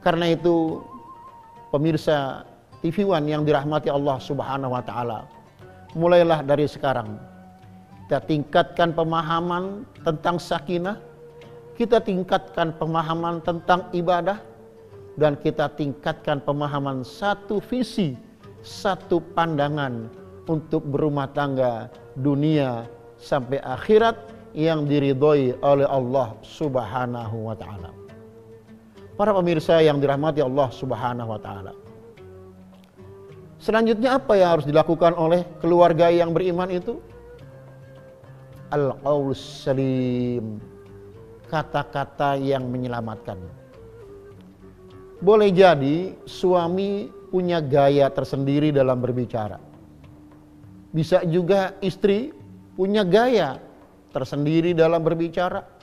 Karena itu pemirsa TV One yang dirahmati Allah Subhanahu wa taala, mulailah dari sekarang kita tingkatkan pemahaman tentang sakinah, kita tingkatkan pemahaman tentang ibadah, dan kita tingkatkan pemahaman satu visi, satu pandangan untuk berumah tangga dunia sampai akhirat yang diridhoi oleh Allah Subhanahu wa taala. Para pemirsa yang dirahmati Allah Subhanahu wa taala, selanjutnya apa yang harus dilakukan oleh keluarga yang beriman itu? Al-qaulus salim, kata-kata yang menyelamatkan. Boleh jadi suami punya gaya tersendiri dalam berbicara. Bisa juga istri punya gaya tersendiri dalam berbicara.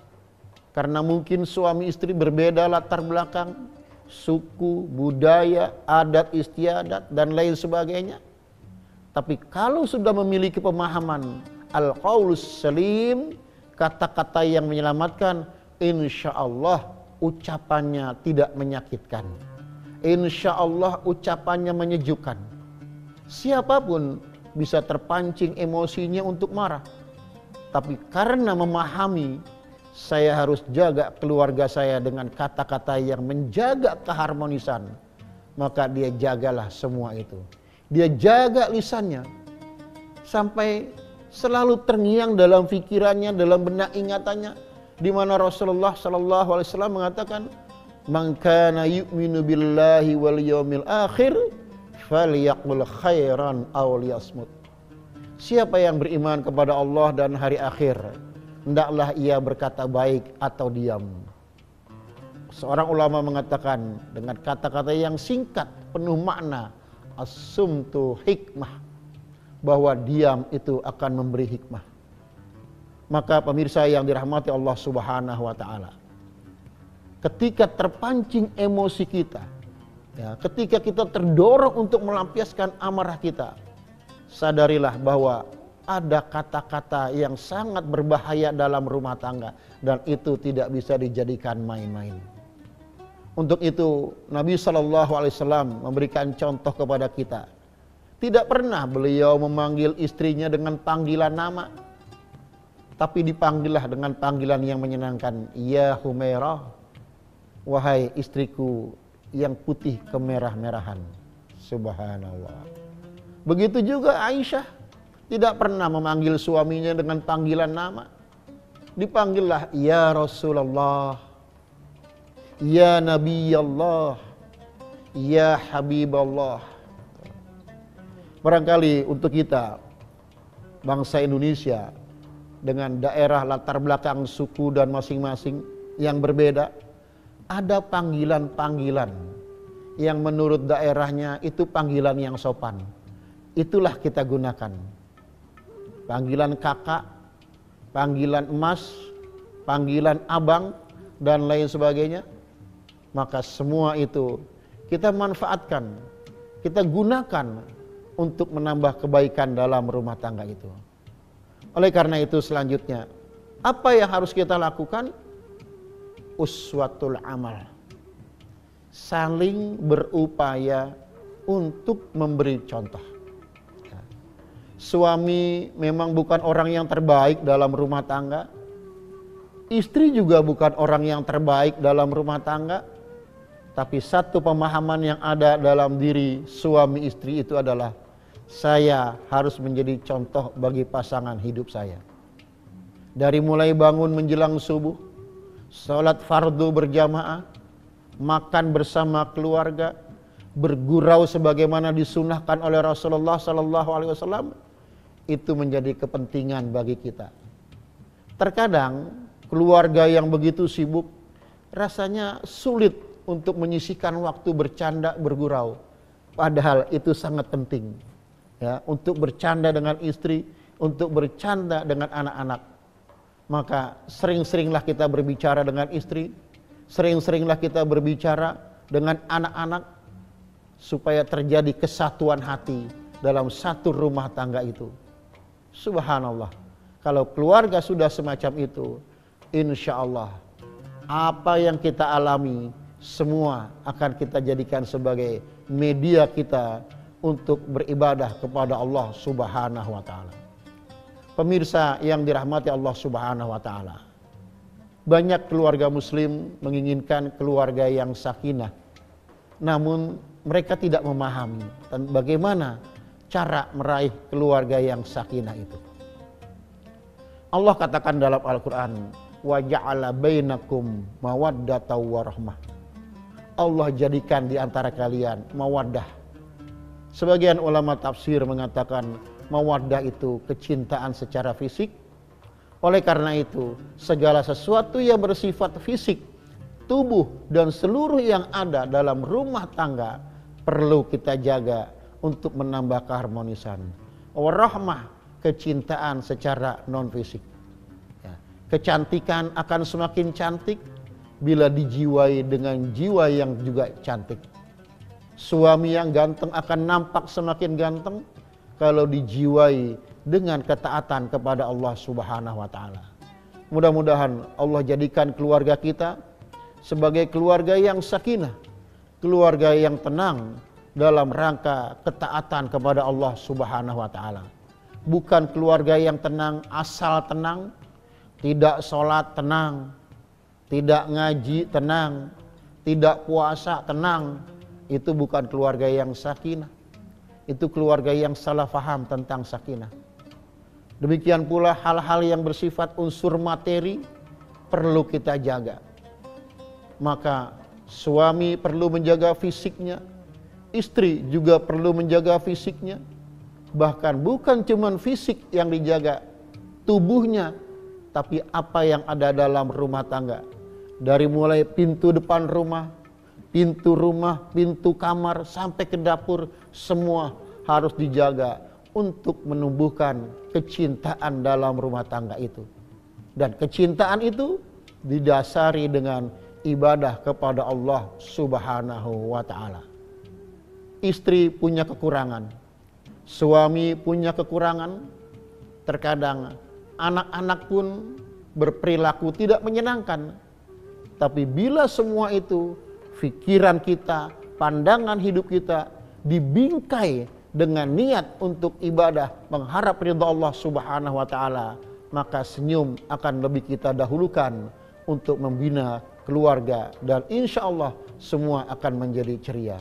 Karena mungkin suami istri berbeda latar belakang, suku, budaya, adat istiadat, dan lain sebagainya. Tapi kalau sudah memiliki pemahaman al-qaulus salim, kata-kata yang menyelamatkan, insya Allah ucapannya tidak menyakitkan. Insya Allah ucapannya menyejukkan. Siapapun bisa terpancing emosinya untuk marah. Tapi karena memahami, saya harus jaga keluarga saya dengan kata-kata yang menjaga keharmonisan, maka dia jagalah semua itu. Dia jaga lisannya sampai selalu terngiang dalam pikirannya, dalam benak ingatannya, di mana Rasulullah sallallahu alaihi wasallam mengatakan, "Man kana yu'minu billahi wal yaumil akhir falyaqul khairan aw liyasmut." Siapa yang beriman kepada Allah dan hari akhir, hendaklah ia berkata baik atau diam. Seorang ulama mengatakan dengan kata-kata yang singkat penuh makna, as-sumtu hikmah, bahwa diam itu akan memberi hikmah. Maka pemirsa yang dirahmati Allah Subhanahu wa taala, ketika terpancing emosi kita, ya, ketika kita terdorong untuk melampiaskan amarah kita, sadarilah bahwa ada kata-kata yang sangat berbahaya dalam rumah tangga, dan itu tidak bisa dijadikan main-main. Untuk itu Nabi SAW memberikan contoh kepada kita. Tidak pernah beliau memanggil istrinya dengan panggilan nama, tapi dipanggillah dengan panggilan yang menyenangkan. Ya Humairah, wahai istriku yang putih kemerah-merahan. Subhanallah. Begitu juga Aisyah, tidak pernah memanggil suaminya dengan panggilan nama. Dipanggillah ya Rasulullah, ya Nabi Allah, ya Habiballah. Barangkali untuk kita, bangsa Indonesia, dengan daerah latar belakang suku dan masing-masing yang berbeda, ada panggilan-panggilan yang menurut daerahnya itu panggilan yang sopan. Itulah kita gunakan. Panggilan kakak, panggilan emas, panggilan abang, dan lain sebagainya. Maka semua itu kita manfaatkan, kita gunakan untuk menambah kebaikan dalam rumah tangga itu. Oleh karena itu selanjutnya, apa yang harus kita lakukan? Uswatul amal. Saling berupaya untuk memberi contoh. Suami memang bukan orang yang terbaik dalam rumah tangga. Istri juga bukan orang yang terbaik dalam rumah tangga. Tapi satu pemahaman yang ada dalam diri suami istri itu adalah, saya harus menjadi contoh bagi pasangan hidup saya. Dari mulai bangun menjelang subuh, salat fardu berjamaah, makan bersama keluarga, bergurau sebagaimana disunahkan oleh Rasulullah SAW, itu menjadi kepentingan bagi kita. Terkadang keluarga yang begitu sibuk rasanya sulit untuk menyisihkan waktu bercanda, bergurau. Padahal itu sangat penting, ya, untuk bercanda dengan istri, untuk bercanda dengan anak-anak. Maka sering-seringlah kita berbicara dengan istri, sering-seringlah kita berbicara dengan anak-anak, supaya terjadi kesatuan hati dalam satu rumah tangga itu. Subhanallah, kalau keluarga sudah semacam itu, insya Allah apa yang kita alami semua akan kita jadikan sebagai media kita untuk beribadah kepada Allah Subhanahu wa taala. Pemirsa yang dirahmati Allah Subhanahu wa taala, banyak keluarga muslim menginginkan keluarga yang sakinah, namun mereka tidak memahami dan bagaimana cara meraih keluarga yang sakinah itu. Allah katakan dalam Al-Quran, wa ja'ala bainakum mawaddatan wa rahmah. Allah jadikan di antara kalian mawaddah. Sebagian ulama tafsir mengatakan mawaddah itu kecintaan secara fisik. Oleh karena itu, segala sesuatu yang bersifat fisik, tubuh dan seluruh yang ada dalam rumah tangga perlu kita jaga untuk menambah keharmonisan. Warahmah, kecintaan secara non fisik. Ya. Kecantikan akan semakin cantik bila dijiwai dengan jiwa yang juga cantik. Suami yang ganteng akan nampak semakin ganteng kalau dijiwai dengan ketaatan kepada Allah Subhanahu wa taala. Mudah-mudahan Allah jadikan keluarga kita sebagai keluarga yang sakinah, keluarga yang tenang dalam rangka ketaatan kepada Allah Subhanahu wa taala. Bukan keluarga yang tenang asal tenang, tidak sholat tenang, tidak ngaji tenang, tidak puasa tenang. Itu bukan keluarga yang sakinah. Itu keluarga yang salah faham tentang sakinah. Demikian pula hal-hal yang bersifat unsur materi perlu kita jaga. Maka suami perlu menjaga fisiknya, istri juga perlu menjaga fisiknya. Bahkan bukan cuma fisik yang dijaga, tubuhnya, tapi apa yang ada dalam rumah tangga. Dari mulai pintu depan rumah, pintu kamar, sampai ke dapur, semua harus dijaga untuk menumbuhkan kecintaan dalam rumah tangga itu. Dan kecintaan itu didasari dengan ibadah kepada Allah Subhanahu wa taala. Istri punya kekurangan, suami punya kekurangan, terkadang anak-anak pun berperilaku tidak menyenangkan. Tapi bila semua itu, pikiran kita, pandangan hidup kita dibingkai dengan niat untuk ibadah, mengharap ridha Allah Subhanahu wa taala, maka senyum akan lebih kita dahulukan untuk membina keluarga, dan insya Allah semua akan menjadi ceria.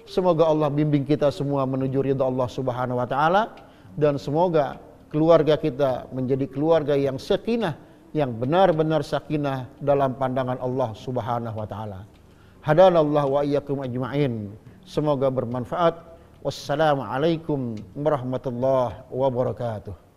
Semoga Allah bimbing kita semua menuju ridha Allah Subhanahu wa taala, dan semoga keluarga kita menjadi keluarga yang sakinah, yang benar-benar sakinah dalam pandangan Allah Subhanahu wa taala. Hadanallahu wa iyyakum ajma'in. Semoga bermanfaat. Wassalamualaikum warahmatullahi wabarakatuh.